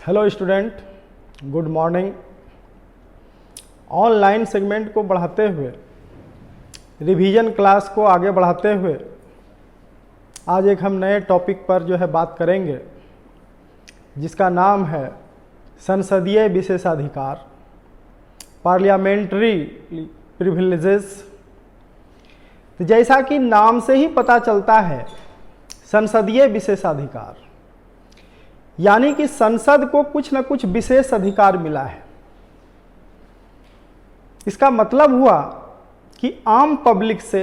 Hello student, good morning. Online segment को बढ़ाते हुए, रिवीजन क्लास को आगे बढ़ाते हुए आज एक हम नए टॉपिक पर जो है बात करेंगे, जिसका नाम है संसदीय विशेषाधिकार, पार्लियामेंट्री प्रिविलेजेस। तो जैसा कि नाम से ही पता चलता है, संसदीय विशेषाधिकार यानी कि संसद को कुछ न कुछ विशेष अधिकार मिला है। इसका मतलब हुआ कि आम पब्लिक से,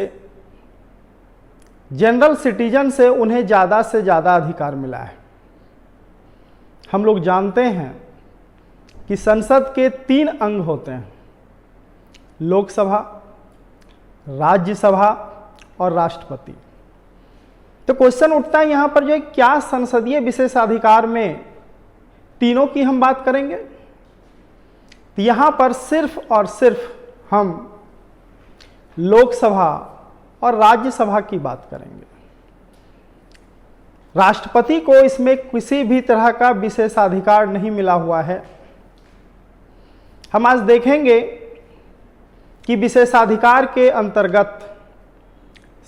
जनरल सिटीजन से उन्हें ज़्यादा से ज़्यादा अधिकार मिला है। हम लोग जानते हैं कि संसद के 3 अंग होते हैं, लोकसभा, राज्यसभा और राष्ट्रपति। तो क्वेश्चन उठता है यहां पर जो है, क्या संसदीय विशेषाधिकार में तीनों की हम बात करेंगे? तो यहां पर सिर्फ और सिर्फ हम लोकसभा और राज्यसभा की बात करेंगे। राष्ट्रपति को इसमें किसी भी तरह का विशेषाधिकार नहीं मिला हुआ है। हम आज देखेंगे कि विशेषाधिकार के अंतर्गत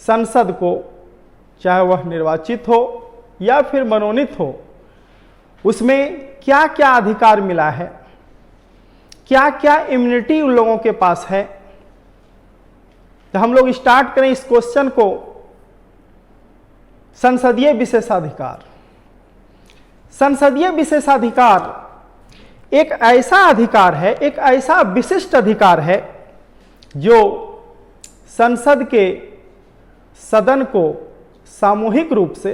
संसद को, चाहे वह निर्वाचित हो या फिर मनोनीत हो, उसमें क्या क्या अधिकार मिला है, क्या क्या इम्यूनिटी उन लोगों के पास है। तो हम लोग स्टार्ट करें इस क्वेश्चन को। संसदीय विशेषाधिकार। संसदीय विशेषाधिकार एक ऐसा अधिकार है, एक ऐसा विशिष्ट अधिकार है जो संसद के सदन को सामूहिक रूप से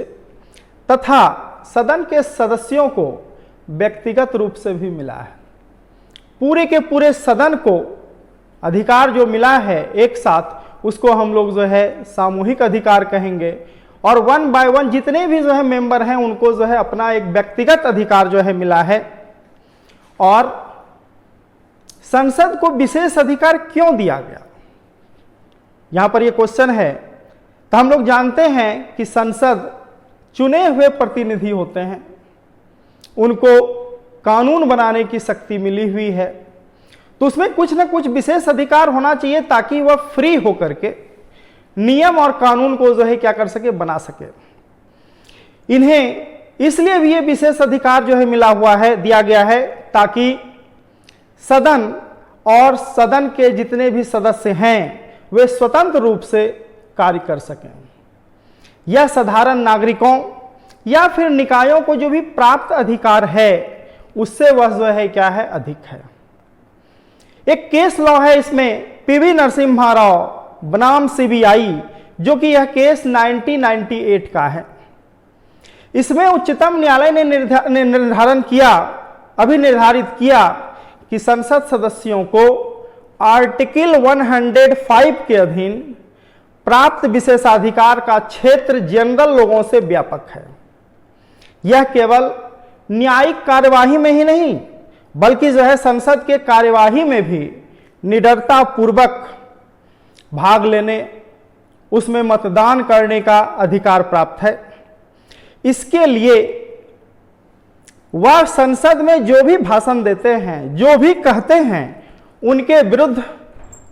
तथा सदन के सदस्यों को व्यक्तिगत रूप से भी मिला है। पूरे के पूरे सदन को अधिकार जो मिला है एक साथ, उसको हम लोग जो है सामूहिक अधिकार कहेंगे। और 1 बाय 1 जितने भी जो है मेंबर हैं, उनको जो है अपना एक व्यक्तिगत अधिकार जो है मिला है। और संसद को विशेष अधिकार क्यों दिया गया, यहां पर यह क्वेश्चन है। तो हम लोग जानते हैं कि संसद चुने हुए प्रतिनिधि होते हैं, उनको कानून बनाने की शक्ति मिली हुई है। तो उसमें कुछ न कुछ विशेष अधिकार होना चाहिए ताकि वह फ्री होकर के नियम और कानून को जो है क्या कर सके, बना सके। इन्हें इसलिए भी ये विशेष अधिकार जो है मिला हुआ है, दिया गया है, ताकि सदन और सदन के जितने भी सदस्य हैं वे स्वतंत्र रूप से कार्य कर सकें। यह साधारण नागरिकों या फिर निकायों को जो भी प्राप्त अधिकार है, उससे वह जो है क्या है, अधिक है। एक केस लॉ है इसमें, पीवी नरसिम्हा राव बनाम सीबीआई, जो कि यह केस 1998 का है। इसमें उच्चतम न्यायालय ने निर्धारित किया कि संसद सदस्यों को आर्टिकल 105 के अधीन प्राप्त विशेषाधिकार का क्षेत्र जनरल लोगों से व्यापक है। यह केवल न्यायिक कार्यवाही में ही नहीं, बल्कि जो है संसद के कार्यवाही में भी निडरता पूर्वक भाग लेने, उसमें मतदान करने का अधिकार प्राप्त है। इसके लिए वह संसद में जो भी भाषण देते हैं, जो भी कहते हैं, उनके विरुद्ध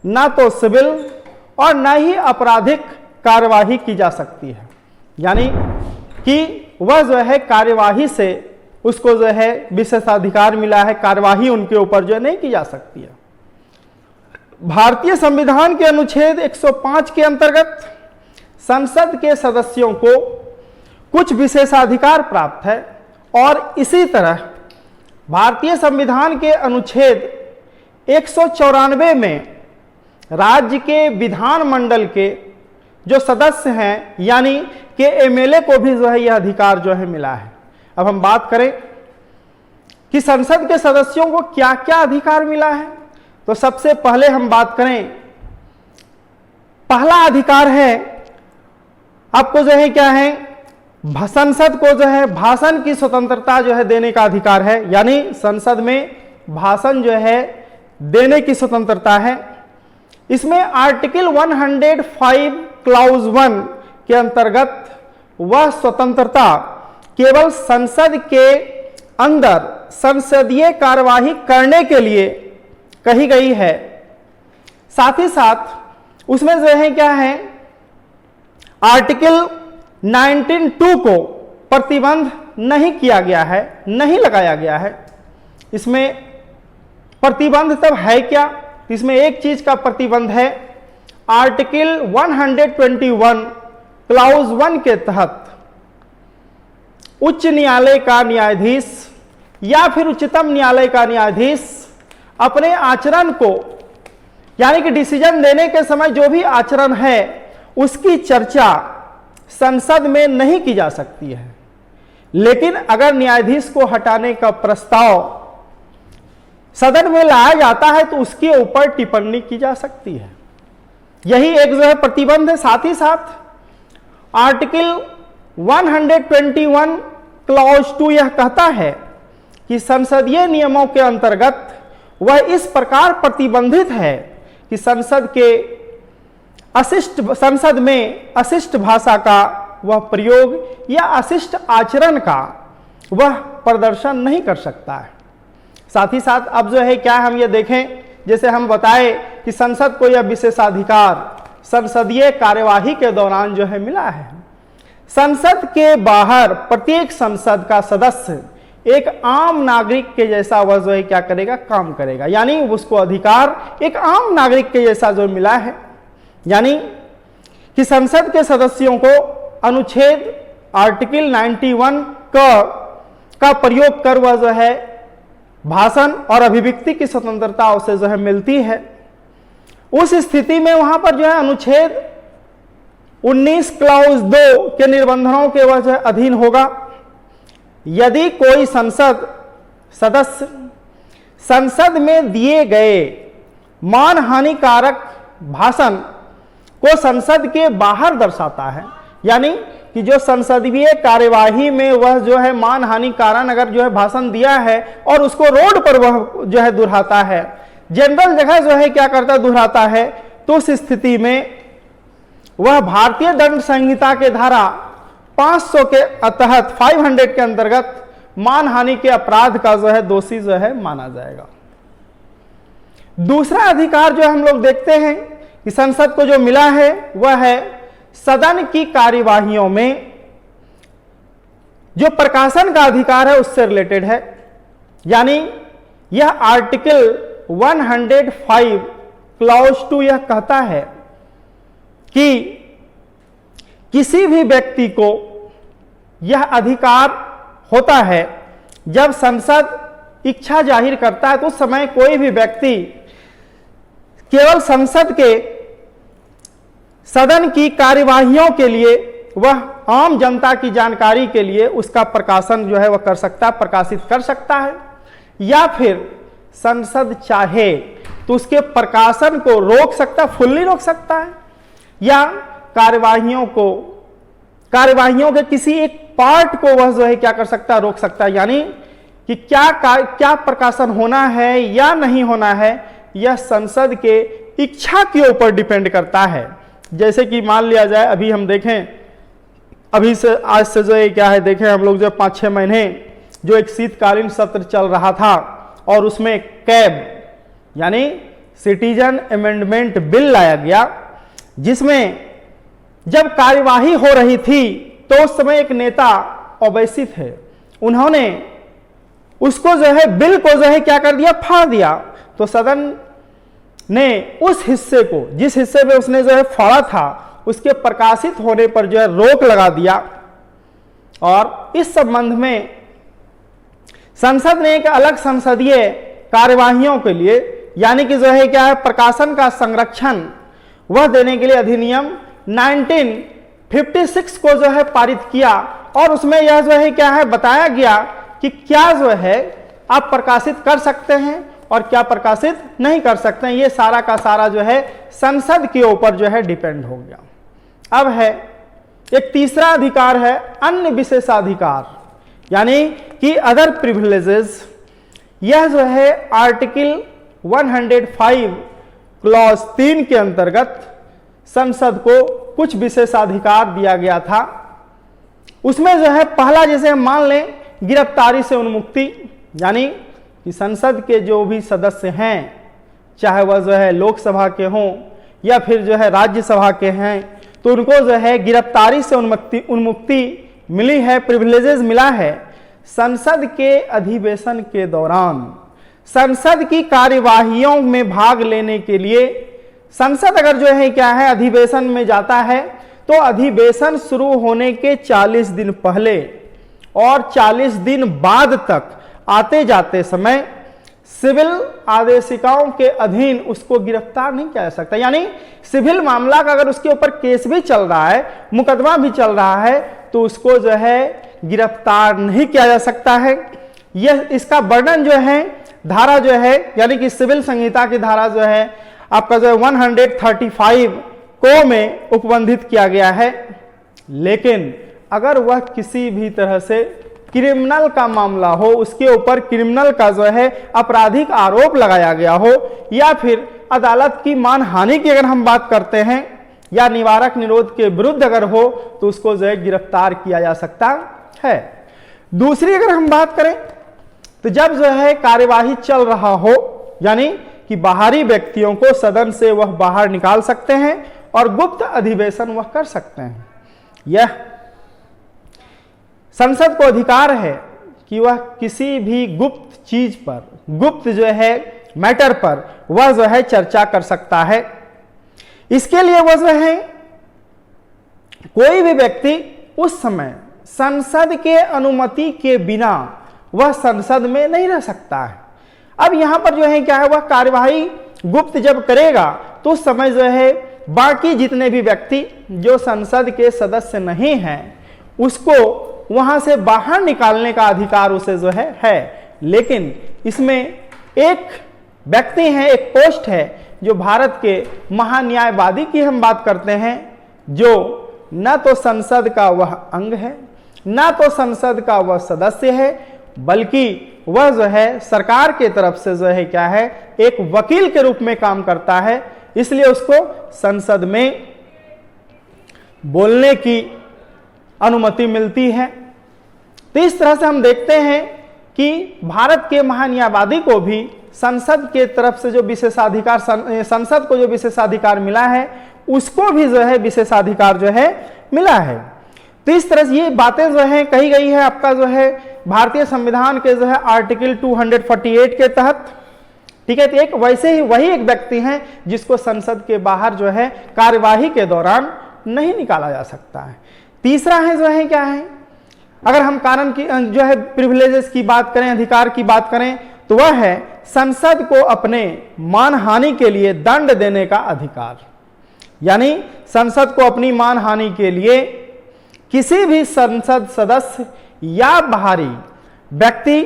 ना तो सिविल और न ही आपराधिक कार्यवाही की जा सकती है। यानी कि वह जो है कार्यवाही से, उसको जो है विशेषाधिकार मिला है, कार्यवाही उनके ऊपर जो है नहीं की जा सकती है। भारतीय संविधान के अनुच्छेद 105 के अंतर्गत संसद के सदस्यों को कुछ विशेषाधिकार प्राप्त है। और इसी तरह भारतीय संविधान के अनुच्छेद 194 में राज्य के विधानमंडल के जो सदस्य हैं, यानी कि एमएलए को भी जो है यह अधिकार जो है मिला है। अब हम बात करें कि संसद के सदस्यों को क्या क्या अधिकार मिला है, तो सबसे पहले हम बात करें, पहला अधिकार है आपको जो है क्या है, संसद को जो है भाषण की स्वतंत्रता जो है देने का अधिकार है। यानी संसद में भाषण जो है देने की स्वतंत्रता है। इसमें आर्टिकल 105 क्लाउज 1 के अंतर्गत वह स्वतंत्रता केवल संसद के अंदर संसदीय कार्यवाही करने के लिए कही गई है। साथ ही साथ उसमें जो है क्या है, आर्टिकल 19(2) को प्रतिबंध नहीं किया गया है, नहीं लगाया गया है। इसमें प्रतिबंध तब है क्या, इसमें एक चीज का प्रतिबंध है, आर्टिकल 121 क्लाउज 1 के तहत उच्च न्यायालय का न्यायाधीश या फिर उच्चतम न्यायालय का न्यायाधीश अपने आचरण को, यानी कि डिसीजन देने के समय जो भी आचरण है उसकी चर्चा संसद में नहीं की जा सकती है। लेकिन अगर न्यायाधीश को हटाने का प्रस्ताव सदन में लाया जाता है तो उसके ऊपर टिप्पणी की जा सकती है। यही एक जो है प्रतिबंध है। साथ ही साथ आर्टिकल 121 क्लॉज 2 यह कहता है कि संसदीय नियमों के अंतर्गत वह इस प्रकार प्रतिबंधित है कि संसद में अशिष्ट भाषा का वह प्रयोग या अशिष्ट आचरण का वह प्रदर्शन नहीं कर सकता है। साथ ही साथ अब जो है क्या हम ये देखें, जैसे हम बताए कि संसद को यह विशेषाधिकार संसदीय कार्यवाही के दौरान जो है मिला है। संसद के बाहर प्रत्येक संसद का सदस्य एक आम नागरिक के जैसा वह जो है क्या करेगा, काम करेगा, यानी उसको अधिकार एक आम नागरिक के जैसा जो मिला है। यानी कि संसद के सदस्यों को अनुच्छेद आर्टिकल 91 का प्रयोग कर वह जो है भाषण और अभिव्यक्ति की स्वतंत्रता उसे जो है मिलती है। उस स्थिति में वहां पर जो है अनुच्छेद 19 क्लॉज 2 के निबंधनों के वह जो है अधीन होगा। यदि कोई संसद सदस्य संसद में दिए गए मानहानिकारक भाषण को संसद के बाहर दर्शाता है, यानी कि जो संसदीय कार्यवाही में वह जो है मानहानि कारण अगर जो है भाषण दिया है और उसको रोड पर वह जो है दोहराता है, जनरल जगह जो है क्या करता है, दोहराता है, तो उस स्थिति में वह भारतीय दंड संहिता के धारा 500 के तहत 500 के अंतर्गत मानहानि के अपराध का जो है दोषी जो है माना जाएगा। दूसरा अधिकार जो हम लोग देखते हैं कि संसद को जो मिला है वह है सदन की कार्यवाहियों में जो प्रकाशन का अधिकार है उससे रिलेटेड है। यानी यह आर्टिकल 105 क्लॉज 2 यह कहता है कि किसी भी व्यक्ति को यह अधिकार होता है जब संसद इच्छा जाहिर करता है तो उस समय कोई भी व्यक्ति केवल संसद के सदन की कार्यवाहियों के लिए वह आम जनता की जानकारी के लिए उसका प्रकाशन जो है वह कर सकता है, प्रकाशित कर सकता है, या फिर संसद चाहे तो उसके प्रकाशन को रोक सकता, फुल्ली रोक सकता है, या कार्यवाहियों के किसी एक पार्ट को वह जो है क्या कर सकता है, रोक सकता है। यानी कि क्या प्रकाशन होना है या नहीं होना है यह संसद के इच्छा के ऊपर डिपेंड करता है। जैसे कि मान लिया जाए अभी हम देखें, अभी से आज से जो है क्या है देखें हम लोग जो 5-6 महीने जो एक शीतकालीन सत्र चल रहा था और उसमें कैब यानी सिटीजन अमेंडमेंट बिल लाया गया, जिसमें जब कार्यवाही हो रही थी तो उस समय एक नेता ओवैसी थे, उन्होंने उसको जो है बिल को जो है क्या कर दिया, फाड़ दिया। तो सदन ने उस हिस्से को, जिस हिस्से में उसने जो है फाड़ा था, उसके प्रकाशित होने पर जो है रोक लगा दिया और इस संबंध में संसद ने एक अलग संसदीय कार्यवाहियों के लिए यानी कि जो है क्या है प्रकाशन का संरक्षण वह देने के लिए अधिनियम 1956 को जो है पारित किया और उसमें यह जो है क्या है बताया गया कि क्या जो है आप प्रकाशित कर सकते हैं और क्या प्रकाशित नहीं कर सकते हैं। ये सारा का सारा जो है संसद के ऊपर जो है डिपेंड हो गया। अब है एक तीसरा अधिकार है अन्य विशेषाधिकार यानी कि अदर प्रिविलेजेस। यह जो है आर्टिकल 105 क्लॉज 3 के अंतर्गत संसद को कुछ विशेषाधिकार दिया गया था। उसमें जो है पहला, जैसे हम मान लें गिरफ्तारी से उन्मुक्ति, यानी कि संसद के जो भी सदस्य हैं, चाहे वह जो है लोकसभा के हों या फिर जो है राज्यसभा के हैं, तो उनको जो है गिरफ्तारी से उन्मुक्ति मिली है, प्रिविलेजेस मिला है संसद के अधिवेशन के दौरान। संसद की कार्यवाहियों में भाग लेने के लिए संसद अगर जो है क्या है अधिवेशन में जाता है, तो अधिवेशन शुरू होने के 40 दिन पहले और 40 दिन बाद तक आते जाते समय सिविल आदेशिकाओं के अधीन उसको गिरफ्तार नहीं किया जा सकता। यानी सिविल मामला का अगर उसके ऊपर केस भी चल रहा है, मुकदमा भी चल रहा है, तो उसको जो है गिरफ्तार नहीं किया जा सकता है। यह इसका वर्णन जो है धारा जो है यानी कि सिविल संहिता की धारा जो है आपका जो है 135 को में उपबंधित किया गया है। लेकिन अगर वह किसी भी तरह से क्रिमिनल का मामला हो, उसके ऊपर क्रिमिनल का जो है आपराधिक आरोप लगाया गया हो, या फिर अदालत की मानहानि की अगर हम बात करते हैं या निवारक निरोध के विरुद्ध अगर हो, तो उसको जो है गिरफ्तार किया जा सकता है। दूसरी अगर हम बात करें तो जब जो है कार्यवाही चल रहा हो, यानी कि बाहरी व्यक्तियों को सदन से वह बाहर निकाल सकते हैं और गुप्त अधिवेशन वह कर सकते हैं। यह संसद को अधिकार है कि वह किसी भी गुप्त चीज पर, गुप्त जो है मैटर पर वह जो है चर्चा कर सकता है। इसके लिए वह जो है कोई भी व्यक्ति उस समय संसद के अनुमति के बिना वह संसद में नहीं रह सकता है। अब यहां पर जो है क्या है, वह कार्यवाही गुप्त जब करेगा तो उस समय जो है बाकी जितने भी व्यक्ति जो संसद के सदस्य नहीं हैं उसको वहां से बाहर निकालने का अधिकार उसे जो है। लेकिन इसमें एक व्यक्ति है, एक पोस्ट है जो भारत के महान्यायवादी की हम बात करते हैं, जो न तो संसद का वह अंग है, न तो संसद का वह सदस्य है, बल्कि वह जो है सरकार के तरफ से जो है क्या है एक वकील के रूप में काम करता है। इसलिए उसको संसद में बोलने की अनुमति मिलती है। तो इस तरह से हम देखते हैं कि भारत के महान्यायवादी को भी संसद के तरफ से जो विशेषाधिकार, संसद को जो विशेषाधिकार मिला है उसको भी जो है विशेषाधिकार जो है मिला है। तो इस तरह से ये बातें जो है कही गई है आपका जो है भारतीय संविधान के जो है आर्टिकल 248 के तहत। ठीक है, तो एक वैसे ही वही एक व्यक्ति हैं जिसको संसद के बाहर जो है कार्यवाही के दौरान नहीं निकाला जा सकता है। तीसरा है जो है क्या है, अगर हम कारण की जो है प्रिविलेजेस की बात करें, अधिकार की बात करें, तो वह है संसद को अपने मानहानि के लिए दंड देने का अधिकार। यानी संसद को अपनी मानहानि के लिए किसी भी संसद सदस्य या बाहरी व्यक्ति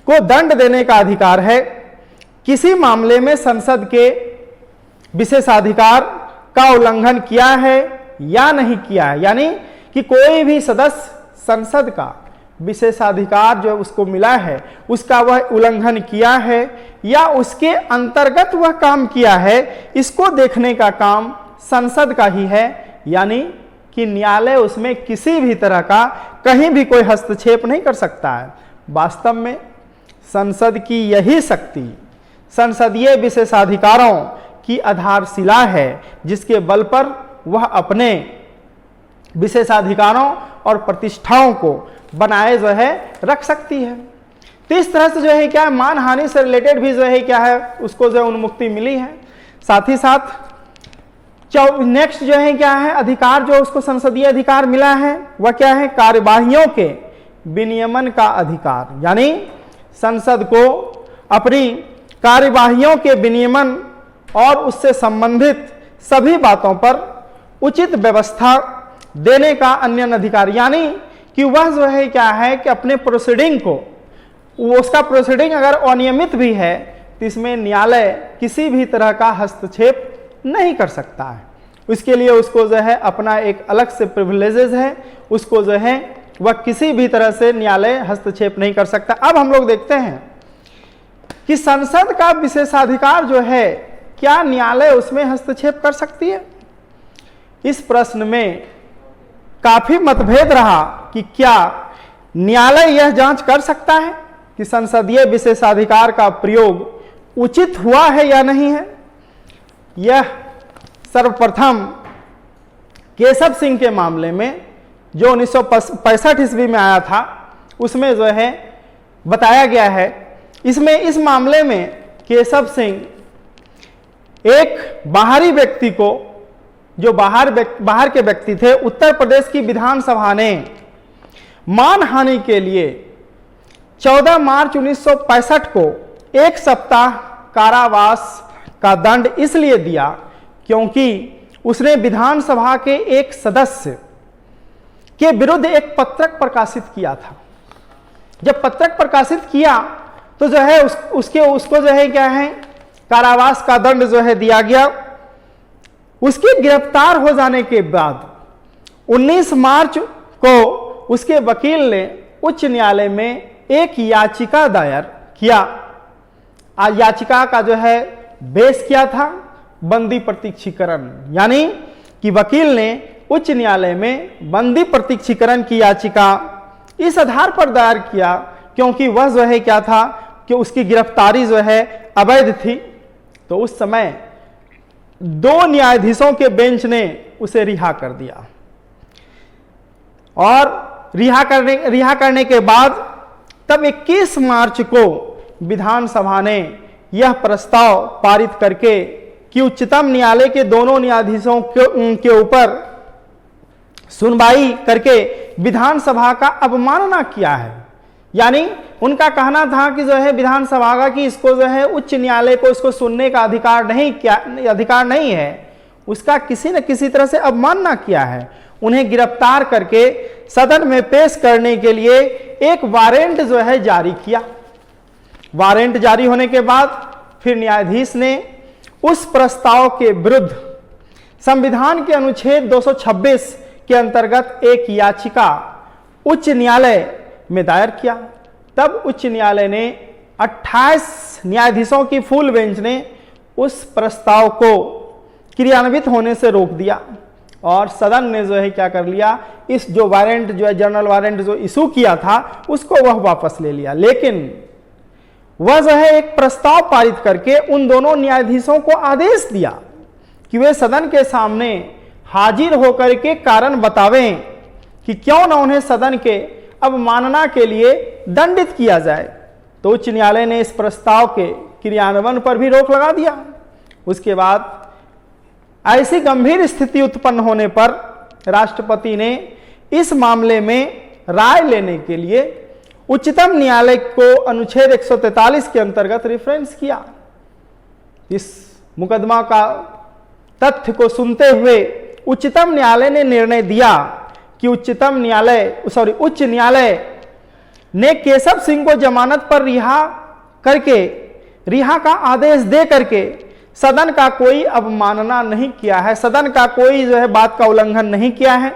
को दंड देने का अधिकार है। किसी मामले में संसद के विशेषाधिकार का उल्लंघन किया है या नहीं किया है, यानी कि कोई भी सदस्य संसद का विशेषाधिकार जो उसको मिला है उसका वह उल्लंघन किया है या उसके अंतर्गत वह काम किया है, इसको देखने का काम संसद का ही है। यानी कि न्यायालय उसमें किसी भी तरह का कहीं भी कोई हस्तक्षेप नहीं कर सकता है। वास्तव में संसद की यही शक्ति संसदीय विशेषाधिकारों की आधारशिला है, जिसके बल पर वह अपने विशेषाधिकारों और प्रतिष्ठाओं को बनाए जो है रख सकती है। तो इस तरह से जो है क्या है मानहानि से रिलेटेड भी जो है क्या है उसको जो है उन्मुक्ति मिली है। साथ ही साथ नेक्स्ट जो है क्या है अधिकार जो उसको संसदीय अधिकार मिला है वह क्या है कार्यवाहियों के विनियमन का अधिकार। यानी संसद को अपनी कार्यवाहियों के विनियमन और उससे संबंधित सभी बातों पर उचित व्यवस्था देने का अन्य अधिकार। यानी कि वह जो है क्या है कि अपने प्रोसीडिंग को, उसका प्रोसीडिंग अगर अनियमित भी है तो इसमें न्यायालय किसी भी तरह का हस्तक्षेप नहीं कर सकता है। उसके लिए उसको जो है अपना एक अलग से प्रिविलेजेस है, उसको जो है वह किसी भी तरह से न्यायालय हस्तक्षेप नहीं कर सकता। अब हम लोग देखते हैं कि संसद का विशेषाधिकार जो है क्या न्यायालय उसमें हस्तक्षेप कर सकती है। इस प्रश्न में काफी मतभेद रहा कि क्या न्यायालय यह जांच कर सकता है कि संसदीय विशेषाधिकार का प्रयोग उचित हुआ है या नहीं है। यह सर्वप्रथम केशव सिंह के मामले में जो 1965 ईस्वी में आया था उसमें जो है बताया गया है। इसमें इस मामले में केशव सिंह एक बाहरी व्यक्ति को, जो बाहर के व्यक्ति थे, उत्तर प्रदेश की विधानसभा ने मानहानि के लिए 14 मार्च 1965 को 1 सप्ताह कारावास का दंड इसलिए दिया क्योंकि उसने विधानसभा के एक सदस्य के विरुद्ध एक पत्रक प्रकाशित किया था। जब पत्रक प्रकाशित किया तो जो है उसको जो है क्या है, कारावास का दंड जो है दिया गया। उसके गिरफ्तार हो जाने के बाद 19 मार्च को उसके वकील ने उच्च न्यायालय में एक याचिका दायर किया। याचिका का जो है बेस क्या था, बंदी प्रत्यक्षीकरण, यानी कि वकील ने उच्च न्यायालय में बंदी प्रत्यक्षीकरण की याचिका इस आधार पर दायर किया क्योंकि वह जो है क्या था कि उसकी गिरफ्तारी जो है अवैध थी। तो उस समय 2 न्यायाधीशों के बेंच ने उसे रिहा कर दिया और रिहा करने के बाद तब 21 मार्च को विधानसभा ने यह प्रस्ताव पारित करके कि उच्चतम न्यायालय के दोनों न्यायाधीशों के ऊपर सुनवाई करके विधानसभा का अवमानना किया है। यानी उनका कहना था कि जो है विधानसभा का कि इसको जो है उच्च न्यायालय को इसको सुनने का अधिकार नहीं है, उसका किसी न किसी तरह से अवमानना किया है। उन्हें गिरफ्तार करके सदन में पेश करने के लिए एक वारंट जो है जारी किया। वारंट जारी होने के बाद फिर न्यायाधीश ने उस प्रस्ताव के विरुद्ध संविधान के अनुच्छेद 226 के अंतर्गत एक याचिका उच्च न्यायालय में दायर किया। तब उच्च न्यायालय ने 28 न्यायाधीशों की फुल बेंच ने उस प्रस्ताव को क्रियान्वित होने से रोक दिया और सदन ने जो है क्या कर लिया, इस जो वारंट जो है जनरल वारंट जो इशू किया था उसको वह वापस ले लिया। लेकिन वह जो है एक प्रस्ताव पारित करके उन दोनों न्यायाधीशों को आदेश दिया कि वे सदन के सामने हाजिर होकर के कारण बतावें कि क्यों न उन्हें सदन के अवमानना के लिए दंडित किया जाए। तो उच्च न्यायालय ने इस प्रस्ताव के क्रियान्वयन पर भी रोक लगा दिया। उसके बाद ऐसी गंभीर स्थिति उत्पन्न होने पर राष्ट्रपति ने इस मामले में राय लेने के लिए उच्चतम न्यायालय को अनुच्छेद 143 के अंतर्गत रेफरेंस किया। इस मुकदमा का तथ्य को सुनते हुए उच्चतम न्यायालय ने निर्णय दिया कि उच्च न्यायालय ने केशव सिंह को जमानत पर रिहा का आदेश दे करके सदन का कोई अवमानना नहीं किया है, सदन का कोई जो है बात का उल्लंघन नहीं किया है।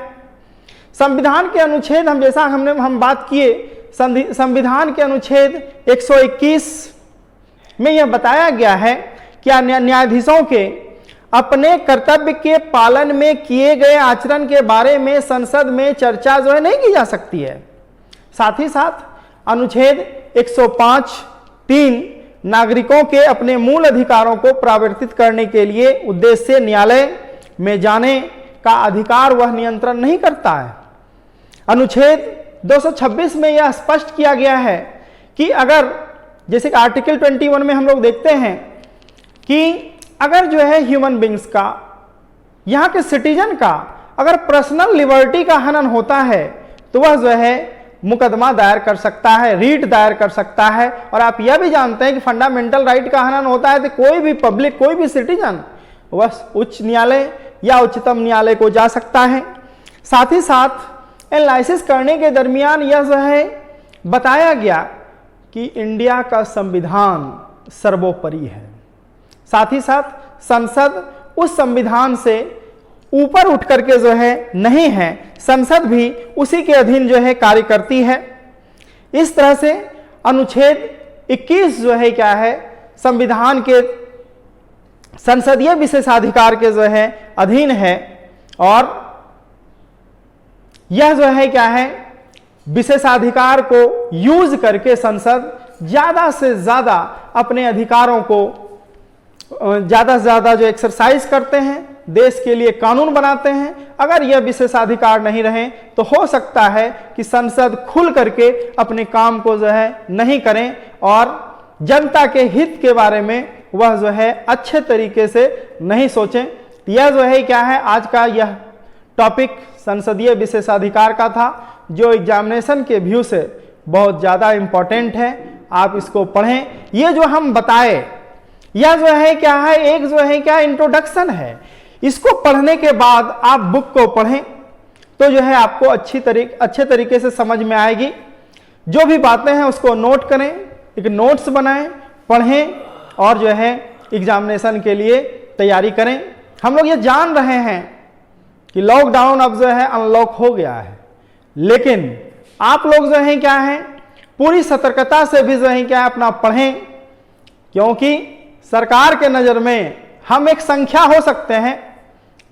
संविधान के अनुच्छेद हम बात किए, संविधान के अनुच्छेद 121 में यह बताया गया है कि न्यायाधीशों के अपने कर्तव्य के पालन में किए गए आचरण के बारे में संसद में चर्चा जो है नहीं की जा सकती है। साथ ही साथ अनुच्छेद 105(3) नागरिकों के अपने मूल अधिकारों को प्रावर्तित करने के लिए उद्देश्य से न्यायालय में जाने का अधिकार वह नियंत्रण नहीं करता है। अनुच्छेद 226 में यह स्पष्ट किया गया है कि अगर, जैसे कि आर्टिकल 21 में हम लोग देखते हैं कि अगर जो है ह्यूमन बींग्स का, यहाँ के सिटीजन का अगर पर्सनल लिबर्टी का हनन होता है तो वह जो है मुकदमा दायर कर सकता है, रीट दायर कर सकता है। और आप यह भी जानते हैं कि फंडामेंटल राइट का हनन होता है तो कोई भी पब्लिक, कोई भी सिटीजन वह उच्च न्यायालय या उच्चतम न्यायालय को जा सकता है। साथ ही साथ एनालिसिस करने के दरमियान यह जो है बताया गया कि इंडिया का संविधान सर्वोपरि है। साथ ही साथ संसद उस संविधान से ऊपर उठ करके जो है नहीं है, संसद भी उसी के अधीन जो है कार्य करती है। इस तरह से अनुच्छेद 21 जो है क्या है, संविधान के संसदीय विशेषाधिकार के जो है अधीन है और यह जो है क्या है, विशेषाधिकार को यूज करके संसद ज़्यादा से ज़्यादा अपने अधिकारों को ज़्यादा से ज़्यादा जो एक्सरसाइज करते हैं, देश के लिए कानून बनाते हैं। अगर यह विशेषाधिकार नहीं रहे तो हो सकता है कि संसद खुल करके अपने काम को जो है नहीं करें और जनता के हित के बारे में वह जो है अच्छे तरीके से नहीं सोचें। यह जो है क्या है, आज का यह टॉपिक संसदीय विशेषाधिकार का था, जो एग्जामिनेशन के व्यू से बहुत ज़्यादा इम्पोर्टेंट है। आप इसको पढ़ें। ये जो हम बताए यह जो है क्या है, एक जो है क्या इंट्रोडक्शन है। इसको पढ़ने के बाद आप बुक को पढ़ें तो जो है आपको अच्छे तरीके से समझ में आएगी। जो भी बातें हैं उसको नोट करें, एक नोट्स बनाएं, पढ़ें और जो है एग्जामिनेशन के लिए तैयारी करें। हम लोग ये जान रहे हैं कि लॉकडाउन अब जो है अनलॉक हो गया है, लेकिन आप लोग जो है क्या है पूरी सतर्कता से भी जो है क्या अपना पढ़ें, क्योंकि सरकार के नज़र में हम एक संख्या हो सकते हैं,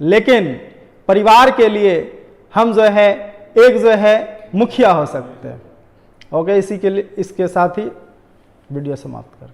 लेकिन परिवार के लिए हम जो है एक जो है मुखिया हो सकते हैं। ओके, इसी के लिए इसके साथ ही वीडियो समाप्त करें।